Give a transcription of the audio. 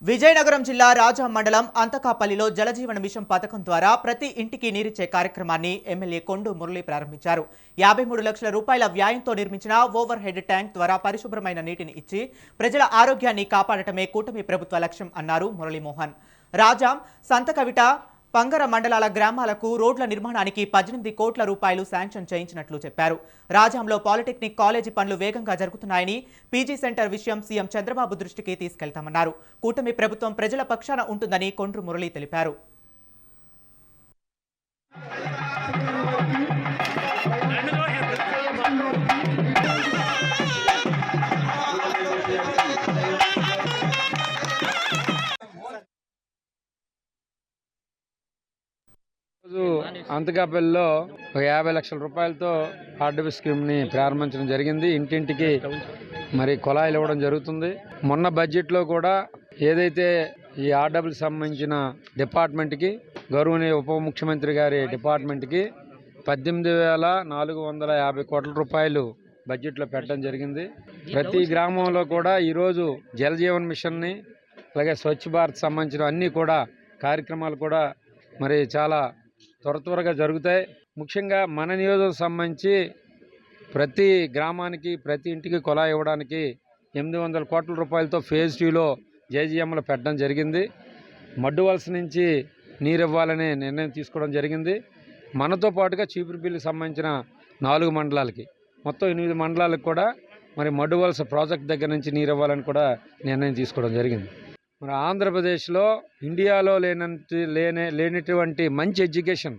విజయనగరం జిల్లా రాజాం మండలం అంతకాపల్లిలో జలజీవన మిషన్ పథకం ద్వారా ప్రతి ఇంటికి నీరిచ్చే కార్యక్రమాన్ని ఎమ్మెల్యే కొండు మురళి ప్రారంభించారు. 53 లక్షల రూపాయల వ్యయంతో నిర్మించిన ఓవర్ హెడ్ ట్యాంక్ ద్వారా పరిశుభ్రమైన నీటిని ఇచ్చి ప్రజల ఆరోగ్యాన్ని కాపాడటమే కూటమి ప్రభుత్వ లక్ష్యం అన్నారు మురళీమోహన్. రాజాం, సంతకవిట, పంగర మండలాల గ్రామాలకు రోడ్ల నిర్మాణానికి 18 కోట్ల రూపాయలు శాంక్షన్ చేయించినట్లు చెప్పారు. రాజాంలో పాలిటెక్నిక్ కాలేజీ పనులు వేగంగా జరుగుతున్నాయని, పీజీ సెంటర్ విషయం సీఎం చంద్రబాబు దృష్టికి తీసుకెళ్తామన్నారు. కూటమి ప్రభుత్వం ప్రజల పక్షాన ఉంటుందని కొండ్రు మురళి తెలిపారు. అంతకాపల్లిలో 50 లక్షల రూపాయలతో ఆర్డీపీ స్కీమ్ని ప్రారంభించడం జరిగింది. ఇంటింటికి మరి కుళాయిలు ఇవ్వడం జరుగుతుంది. మొన్న బడ్జెట్లో కూడా ఏదైతే ఈ ఆర్డబ్ల్యూకి సంబంధించిన డిపార్ట్మెంట్కి, గౌరవనీయ ఉప ముఖ్యమంత్రి గారి డిపార్ట్మెంట్కి 18,450 కోట్ల రూపాయలు బడ్జెట్లో పెట్టడం జరిగింది. ప్రతి గ్రామంలో కూడా ఈరోజు జలజీవన్ మిషన్ని, అలాగే స్వచ్ఛ భారత్ సంబంధించిన అన్నీ కూడా కార్యక్రమాలు కూడా మరి చాలా త్వరగా జరుగుతాయి. ముఖ్యంగా మన నియోజకవర్గం సంబంధించి ప్రతి గ్రామానికి, ప్రతి ఇంటికి కుళాయి ఇవ్వడానికి 800 కోట్ల రూపాయలతో ఫేజ్ 2లో జేజీఎంలో పెట్టడం జరిగింది. మడ్డు వలస నుంచి నీరు ఇవ్వాలనే నిర్ణయం తీసుకోవడం జరిగింది. మనతో పాటుగా చీపురుపల్లికి సంబంధించిన 4 మండలాలకి, మొత్తం 8 మండలాలకు కూడా మరి మడ్డు వలస ప్రాజెక్ట్ దగ్గర నుంచి నీరు ఇవ్వాలని కూడా నిర్ణయం తీసుకోవడం జరిగింది. మన ఆంధ్రప్రదేశ్లో ఇండియాలో లేనటువంటి మంచి ఎడ్యుకేషన్